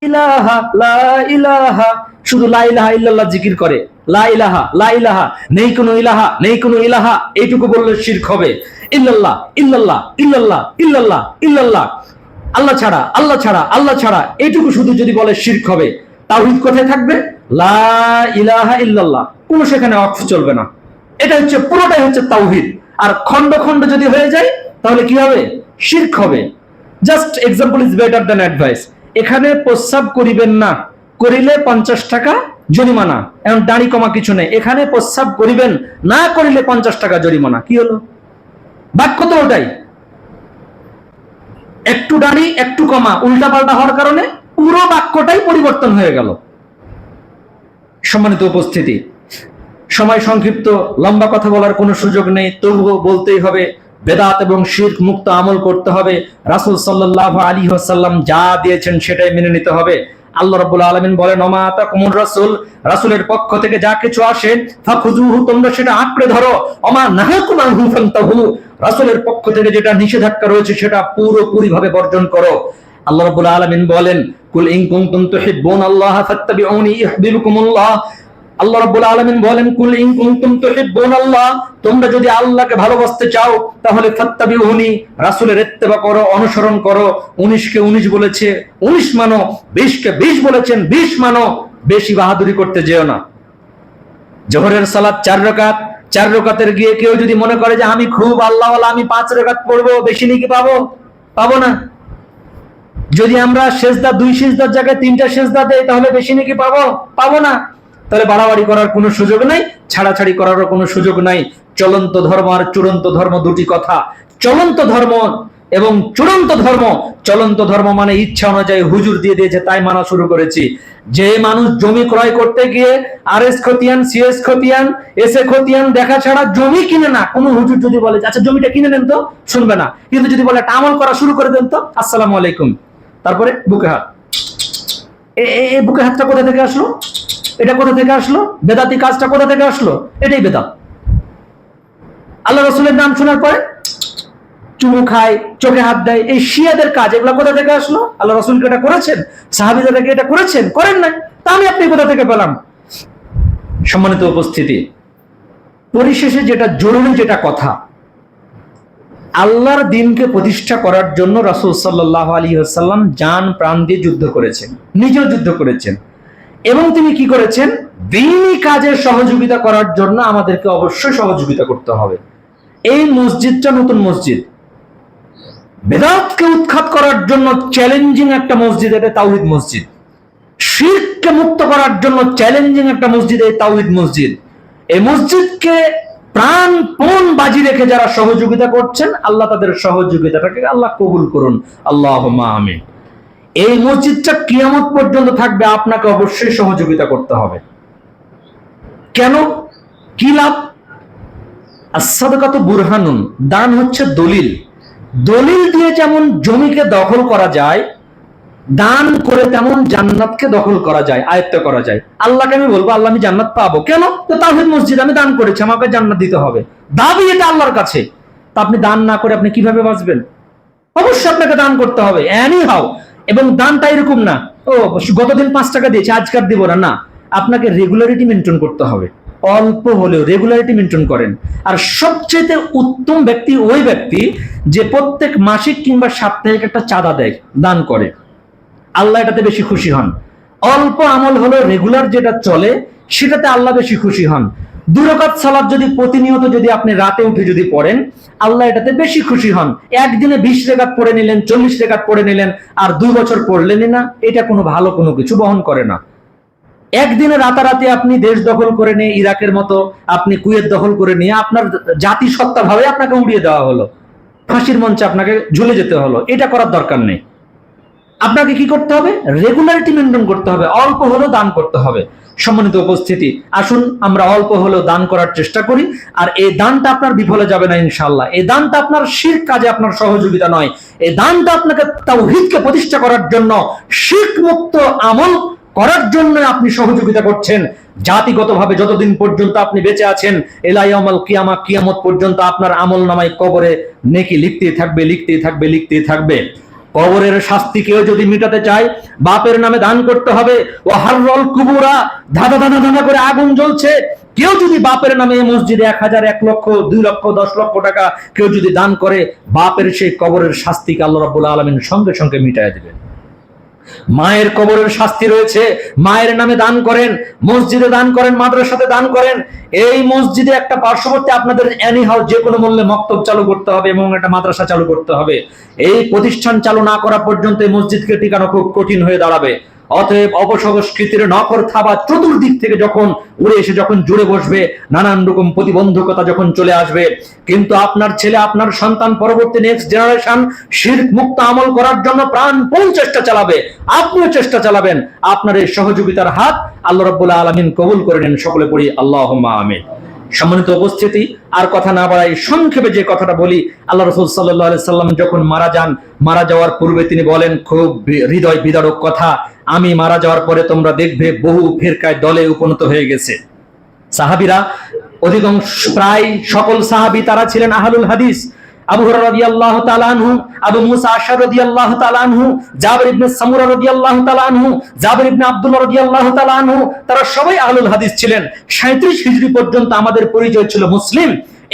ইলাহা লা ইলাহা, শুধু লা ইলাহা ইল্লাল্লাহ জিকির করে, লা ইলাহা লা ইলাহা, নেই কোনো ইলাহা নেই কোনো ইলাহা, এইটুকু বললে শিরক হবে। ইল্লাল্লাহ ইল্লাল্লাহ ইল্লাল্লাহ ইল্লাল্লাহ ইল্লাল্লাহ, আল্লাহ ছাড়া আল্লাহ ছাড়া আল্লাহ ছাড়া, এইটুকু শুধু যদি বলে শিরক হবে। তাওহীদ কোথায় থাকবে? লা ইলাহা ইল্লাল্লাহ, কোনো সেখানে অক্ষ চলবে না। এটা হচ্ছে পুরোটাই হচ্ছে তাওহীদ। আর খন্ড খন্ড যদি হয়ে যায় তাহলে কি হবে? শিরক হবে। Just example is better than advice. এখানে প্রস্রাব করিবেন না, করিলে 50 টাকা জরিমানা। এখন দাড়ি কমা কিছু নেই, এখানে প্রস্রাব করিবেন না, করিলে 50 টাকা জরিমানা। কি হলো? বাক্য তো ওটাই, একটু দাড়ি একটু কমা উল্টা পাল্টা হওয়ার কারণে পুরো বাক্যটাই পরিবর্তন হয়ে গেল। সম্মানিত উপস্থিতি, সময় সংক্ষিপ্ত, লম্বা কথা বলার কোনো সুযোগ নেই, তবুও বলতেই হবে। বেদাত এবং শিরক মুক্ত আমল করতে হবে। রাসূল সাল্লাল্লাহু আলাইহি ওয়াসাল্লাম যা দিয়েছেন সেটাই মেনে নিতে হবে। আল্লাহ রাব্বুল আলামিন বলেন, ওমা আতাকুমুর রাসূল, রাসূলের পক্ষ থেকে যা কিছু আসে ফাখুযুহু, তোমরা সেটা আঁকড়ে ধরো। ওমা নাহাকুম আনহু ফান্তাহু, রাসূলের পক্ষ থেকে যেটা নিষেধাজ্ঞা রয়েছে সেটা পুরোপুরি ভাবে বর্জন করো। আল্লাহ রাব্বুল আলামিন বলেন, কুল ইন কুনতুম তুহিব্বুনাল্লাহ ফাত্তাবিউনি ইউহিব্বুকুমুল্লাহ। আল্লাহ রাব্বুল আলামিন বলেন, কুল ইন কুনতুম তুহিব্বুনাল্লাহ, তোমরা যদি আল্লাহকে ভালোবাসতে চাও তাহলে ফাত্তাবিউনি, রাসূলের ইত্তেবা করো, অনুসরণ করো। 19 কে 19 বলেছে 19 মানো, 20 কে 20 বলেছেন 20 মানো। বেশি বাহাদুরি করতে যেও না। জোহরের সালাত 4 রাকাত, 4 রাকাতের গিয়ে কেউ যদি মনে করে যে আমি খুব আল্লাহওয়ালা, আমি 5 রাকাত পড়বো, বেশি নেকি পাবো? পাবো না। যদি আমরা সেজদা 2 সেজদার জায়গায় 3টা সেজদা দেই তাহলে বেশি নেকি পাবো? পাবো না। তাহলে বাড়াবাড়ি করার কোনো সুযোগ নাই, ছাড়াছাড়ি করারও কোনো সুযোগ নাই। চলন্ত ধর্ম আর চূড়ান্ত ধর্ম দুটি কথা। চলন্ত ধর্ম এবং চূড়ান্ত ধর্ম, চলন্ত ধর্ম মানে ইচ্ছা অনুযায়ী হুজুর দিয়ে দিয়েছে তাই মানা শুরু করেছি। যে মানুষ জমি ক্রয় করতে গিয়ে আরএস খতিয়ান, সিএস খতিয়ান, এসএ খতিয়ান দেখা ছাড়া জমি কিনে না, কোনো হুজুর যদি বলে আচ্ছা জমিটা কিনে নেন তো, শুনবে না। কিন্তু যদি বলে একটা আমল করা শুরু করে দেন তো, আসসালামু আলাইকুম, তারপরে বুকে হাত। এই বুকে হাতটা কোথা থেকে আসলো? এটা কোথা থেকে আসলো? বেদাতি কাজটা কোথা থেকে আসলো? এটাই বেদাত। আল্লাহ রাসূলের নাম শোনার পরে চুমু খায়, চোখে হাত দেয়, এই শিয়াদের কাজ, এগুলা কোথা থেকে আসলো? আল্লাহ রাসূল কি এটা করেছেন? সাহাবীরা কি এটা করেছেন? করেন নাই। তা আমি আপনি কোথা থেকে পেলাম? সম্মানিত উপস্থিতি, পরিশেষে যেটা জরুরি, যেটা কথা, আল্লাহর দ্বীনকে প্রতিষ্ঠা করার জন্য রাসূল সাল্লাল্লাহু আলাইহি ওয়াসাল্লাম জান প্রাণ দিয়ে যুদ্ধ করেছেন, নিজেও যুদ্ধ করেছেন। এবং তিনি কি করেছেন? দ্বীনি কাজে সহযোগিতা করার জন্য আমাদেরকে অবশ্যই সহযোগিতা করতে হবে। এই মসজিদটা নতুন মসজিদ, বেদাতকে উৎখাত করার জন্য চ্যালেঞ্জিং একটা মসজিদ, এটা তাওহীদ মসজিদ। শিরককে মুক্ত করার জন্য চ্যালেঞ্জিং একটা মসজিদ, এই তাওহীদ মসজিদ। এই মসজিদকে প্রাণপণ বাজি রেখে যারা সহযোগিতা করছেন, আল্লাহ তাদের সহযোগিতাটাকে আল্লাহ কবুল করুন, আল্লাহুম্মা আমিন। এই মসজিদটা কিয়ামত পর্যন্ত থাকবে, আপনাকে অবশ্যই সহযোগিতা করতে হবে। কেন? কি লাভ? আস-সাদাকাতু বুরহানুন, দান হচ্ছে দলিল। দলিল দিয়ে যেমন জমিকে দখল করা যায়, দান করে তেমন জান্নাতকে দখল করা যায়, আয়ত্ত করা যায়। আল্লাহকে আমি বলবো আল্লাহ আমি জান্নাত পাবো, কেন? তো তাওহীদ মসজিদ আমি দান করেছি, আমাকে জান্নাত দিতে হবে, দাবি এটা আল্লাহর কাছে। তা আপনি দান না করে আপনি কিভাবে বাঁচবেন? অবশ্যই আপনাকে দান করতে হবে, এনি হাউ। এবং দানটা এরকম না, ও গতদিন 5 টাকা দিয়েছি আজকার দিব না, না, আপনাকে রেগুলারিটি মেনটেন করতে হবে। অল্প হলেও রেগুলারিটি মেনটেন করেন। আর সবচেয়ে উত্তম ব্যক্তি ওই ব্যক্তি যে প্রত্যেক মাসিক কিংবা সাপ্তাহিক একটা চাঁদা দেয়, দান করে। আল্লাহ এটাতে বেশি খুশি হন। অল্প আমল হলো রেগুলার যেটা চলে, সেটাতে আল্লাহ বেশি খুশি হন। 2 রাকাত সালাত যদি প্রতিনিয়ত যদি আপনি রাতে উঠে যদি পড়েন, আল্লাহ এটাতে বেশি খুশি হন। একদিনে 20 রাকাত পড়ে নিলেন, 40 রাকাত পড়ে নিলেন, আর 2 বছর পড়লেনই না, এটা কোনো ভালো কোনো কিছু বহন করে না। একদিনে রাতারাতি আপনি দেশ দখল করে নিয়ে, ইরাকের মতো আপনি কুয়েত দখল করে নিয়ে আপনার জাতিসত্তা ভাবে আপনাকে উড়িয়ে দেওয়া হলো, ফাঁসির মঞ্চে আপনাকে ঝুলে যেতে হলো, এটা করার দরকার নেই। আপনাকে কি করতে হবে? রেগুলারিটি মেনটেন করতে হবে, অল্প হলেও দান করতে হবে। সম্মানিত উপস্থিতি, আসুন আমরা অল্প হলেও দান করার চেষ্টা করি। আর এই দানটা আপনার বিফলে যাবে না ইনশাআল্লাহ। এই দানটা আপনার শিরক কাজে আপনার সহযোগিতা নয়, এই দানটা আপনাকে তাওহীদকে প্রতিষ্ঠা করার জন্য, শিরক মুক্ত আমল করার জন্য আপনি সহযোগিতা করছেন। জাতিগতভাবে যতদিন পর্যন্ত আপনি বেঁচে আছেন, ইলা ইয়াউমাল কিয়ামা, কিয়ামত পর্যন্ত আপনার আমল নামায় কবরে নেকি লিখতেই থাকবে, লিখতেই থাকবে, লিখতেই থাকবে। কবরের শাস্তি কেউ যদি মিটাতে চায়, বাপের নামে দান করতে হবে। ও হাররল কুবুরা, ধাঁধা ধাঁধা ধাঁধা করে আগুন জ্বলছে, কেউ যদি বাপের নামে মসজিদে 1000, 1 লক্ষ, 2 লক্ষ, 10 লক্ষ টাকা কেউ যদি দান করে, বাপের সেই কবরের শাস্তিকে আল্লাহ রাব্বুল আলামিন সঙ্গে সঙ্গে মিটায় দিবেন। মায়ের কবরের শাস্তি রয়েছে, মায়ের নামে দান করেন, মসজিদে দান করেন, মাদ্রাসাতে দান করেন। এই মসজিদে একটা পার্শ্ববর্তী আপনাদের এনিহাউ যে কোনো মূল্যে মক্তব চালু করতে হবে এবং একটা মাদ্রাসা চালু করতে হবে। এই প্রতিষ্ঠান চালু না করা পর্যন্ত এই মসজিদকে টিকানো খুব কঠিন হয়ে দাঁড়াবে। অতএব অপসংস্কৃতির নকর থাবা চতুর্দিক থেকে যখন উড়ে এসে যখন জুড়ে বসবে, নানান রকম প্রতিবন্ধকতা যখন চলে আসবে, কিন্তু আপনার ছেলে, আপনার সন্তান, পরবর্তী নেক্সট জেনারেশন শিরক মুক্ত আমল করার জন্য প্রাণপণ চেষ্টা চালাবে, আপনিও চেষ্টা চালাবেন। আপনার এই সহযোগিতার হাত আল্লাহ রাব্বুল আলামিন কবুল করে নেন। সকলে পড়ি আল্লাহুম্মা আমিন। সম্মানিত উপস্থিতি, আর কথা না বাড়াই সংক্ষেপে যে কথাটা বলি, আল্লাহ রাসূল সাল্লাল্লাহু আলাইহি সাল্লাম যখন মারা যান, মারা যাওয়ার পূর্বে তিনি বলেন খুব হৃদয় বিদারক কথা, আমি মারা যাওয়ার পরে তোমরা দেখবে বহু ফিরকায় দলে উপনীত হয়ে গেছে। সাহাবীরা অধিকাংশ, প্রায় সকল সাহাবী তারা ছিলেন আহলুল হাদিস। আবু হুরায়রা রাদিয়াল্লাহু তাআলা আনহু, আবু মুসা আশআরী রাদিয়াল্লাহু তাআলা আনহু, জাবির ইবনে সামুরা রাদিয়াল্লাহু তাআলা আনহু, জাবির ইবনে আব্দুল্লাহ রাদিয়াল্লাহু তাআলা আনহু, তারা সবাই আহলুল হাদিস ছিলেন। 37 হিজরি পর্যন্ত আমাদের পরিচয় ছিল মুসলিম।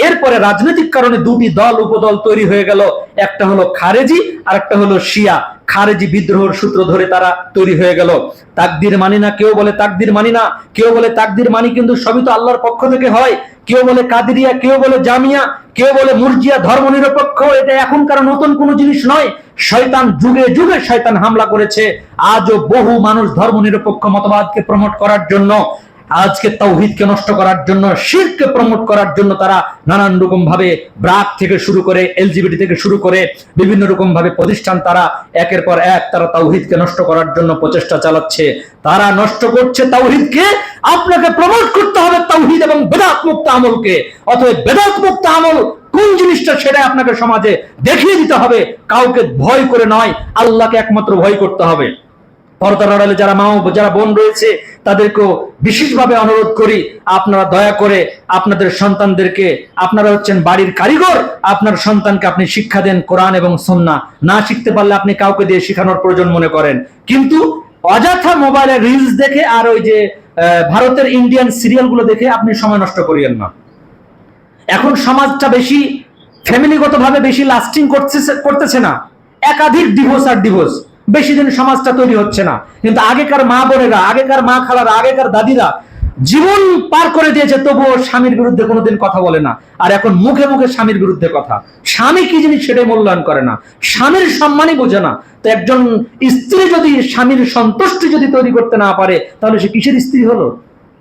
এরপরে রাজনৈতিক কারণে দুটি দল, উপদল তৈরি হয়ে গেল। একটা হলো খারেজি আর একটা হলো শিয়া। খারেজি বিদ্রোহের সূত্র ধরে তারা তৈরি হয়ে গেল। তাকদীর মানি না, কেউ বলে তাকদীর মানি না, কেউ বলে তাকদীর মানি, কিন্তু সবই তো আল্লাহর পক্ষ থেকে হয়। কেউ বলে কাদেরিয়া, কেউ বলে জামিয়া, কেউ বলে মুরজিয়া, ধর্মনিরপেক্ষ। এটা এখনকার নতুন কোনো জিনিস নয়। শয়তান যুগে যুগে শয়তান হামলা করেছে। আজও বহু মানুষ ধর্মনিরপেক্ষ মতবাদকে প্রমোট করার জন্য, আজকে তাওহীদকে নষ্ট করার জন্য, শিরককে প্রমোট করার জন্য তারা নানান রকম ভাবে ব্রাক থেকে শুরু করে এলজিবিটি থেকে শুরু করে বিভিন্ন রকম ভাবে প্রতিষ্ঠান তারা একের পর এক তারা তাওহীদকে নষ্ট করার জন্য প্রচেষ্টা চালাচ্ছে। তারা নষ্ট করছে তাওহীদকে। আপনাকে প্রমোট করতে হবে তাওহীদ এবং বেদাত মুক্ত আমলকে। অতএব বেদাত মুক্ত আমল কোন জিনিসটা সেটা আপনাকে সমাজে দেখিয়ে দিতে হবে। কাউকে ভয় করে নয়, আল্লাহকে একমাত্র ভয় করতে হবে। পর্দার আড়ালে যারা মা ও যারা বোন রয়েছে তাদেরকেও বিশেষভাবে অনুরোধ করি, আপনারা দয়া করে আপনাদের সন্তানদেরকে, আপনারা হচ্ছেন বাড়ির কারিগর, আপনার সন্তানকে আপনি শিক্ষা দেন কোরআন এবং সুন্নাহ। না শিখতে পারলে আপনি কাউকে দিয়ে শেখানোর প্রয়োজন মনে করেন, কিন্তু অযথা মোবাইলে রিলস দেখে আর ওই যে ভারতের ইন্ডিয়ান সিরিয়ালগুলো দেখে আপনি সময় নষ্ট করিয়েন না। এখন সমাজটা বেশি ফ্যামিলিগতভাবে বেশি লাস্টিং করতেছে না। একাধিক ডিভোর্স আর ডিভোর্স, বেশি দিন সমাজটা তৈরি হচ্ছে না। কিন্তু আগেকার মা বোনেরা, আগেকার মা খালারা, আগেকার দাদিরা জীবন পার করে দিয়েছে, তবুও স্বামীর বিরুদ্ধে কোনোদিন কথা বলে না। আর এখন মুখে মুখে স্বামীর বিরুদ্ধে কথা। স্বামী কি জিনিস সেটাই মূল্যায়ন করে না, স্বামীর সম্মানই বোঝে না। তো একজন স্ত্রী যদি স্বামীর সন্তুষ্টি যদি তৈরি করতে না পারে, তাহলে সে কিসের স্ত্রী হলো?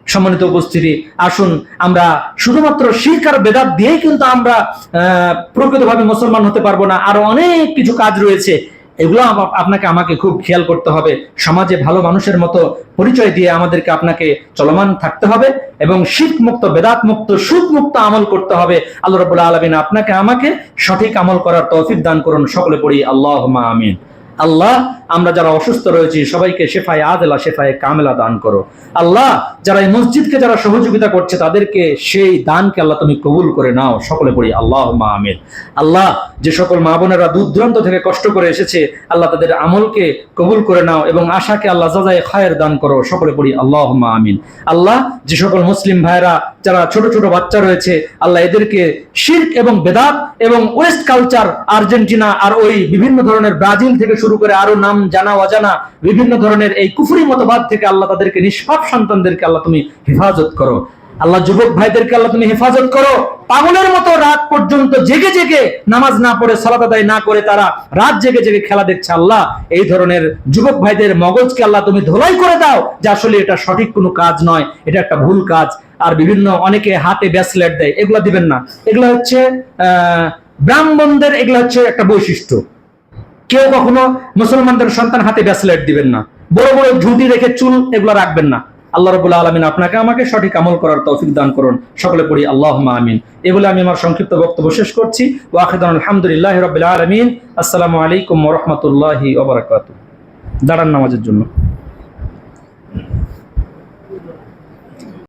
সম্মানিত উপস্থিতি, আসুন আমরা শুধুমাত্র শিরক আর বেদাত দিয়েই কিন্তু আমরা প্রকৃতভাবে মুসলমান হতে পারবো না। আরো অনেক কিছু কাজ রয়েছে, এগুলো আপনাকে আমাকে খুব খেয়াল করতে হবে। সমাজে ভালো মানুষের মতো পরিচয় দিয়ে আমাদেরকে আপনাকে চলমান থাকতে হবে এবং শিরক মুক্ত, বেদাত মুক্ত, সুদ মুক্ত আমল করতে হবে। আল্লাহ রাব্বুল আলামিন আপনাকে আমাকে সঠিক আমল করার তৌফিক দান করুন। সকলে পড়ি আল্লাহুম্মা আমিন। আল্লাহ, আমরা যারা অসুস্থ রয়েছি সবাইকে শেফায়ে আজলা, শেফায়ে কামেলা দান করো। আল্লাহ, যারা এই মসজিদকে যারা সহযোগিতা করছে তাদেরকে সেই দানকে আল্লাহ তুমি কবুল করে নাও। সকলে পড়ি আল্লাহুম্মা আমিন। আল্লাহ, যে সকল মা বোনেরা দূর দূরান্ত থেকে কষ্ট করে এসেছে, আল্লাহ তাদের আমলকে কবুল করে নাও এবং আশাকে আল্লাহ জাযায়ে খায়ের দান করো। সকলে পড়ি আল্লাহুম্মা আমিন। আল্লাহ, যে সকল মুসলিম ভাইরা যারা ছোট ছোট বাচ্চা রয়েছে, আল্লাহ এদেরকে শিরক এবং বেদাত এবং ওয়েস্ট কালচার, আর্জেন্টিনা আর ওই বিভিন্ন ধরনের ব্রাজিল থেকে শুরু করে আরো নাম জানা অজানা বিভিন্ন ধরনের এই কুফরি মতবাদ থেকে আল্লাহ তাদেরকে, নিষ্পাপ সন্তানদেরকে আল্লাহ তুমি হেফাজত করো। আল্লাহ যুবক ভাইদেরকে আল্লাহ তুমি হেফাজত করো। পাগলের মতো রাত পর্যন্ত জেগে জেগে নামাজ না পড়ে, সালাত আদায় না করে তারা রাত জেগে জেগে খেলা দেখছে। আল্লাহ, এই ধরনের যুবক ভাইদের মগজকে আল্লাহ তুমি ধোলাই করে দাও যে আসলে এটা সঠিক কোনো কাজ নয়, এটা একটা ভুল কাজ। আর বিভিন্ন অনেকে হাতে ব্রেসলেট দেয়, এগুলা দিবেন না। এগুলা হচ্ছে ব্রাহ্মণদের, এগুলা হচ্ছে একটা বৈশিষ্ট্য। কেউ কখনো মুসলমানদের সন্তান হাতে ব্রেসলেট দিবেন না। বড় বড় ঝুঁটি রেখে চুল এগুলা রাখবেন না। আল্লাহ রাব্বুল আলামিন আপনাকে আমাকে সঠিক আমল করার তৌফিক দান করুন। সকলে পড়ি আল্লাহুম্মা আমিন। এই বলে আমি আমার সংক্ষিপ্ত বক্তব্য শেষ করছি। ওয়া আখিরুন আলহামদুলিল্লাহি রাব্বিল আলামিন। আসসালামু আলাইকুম ওয়া রাহমাতুল্লাহি ওয়া বারাকাতুহু। দাঁড়ান নামাজের জন্য।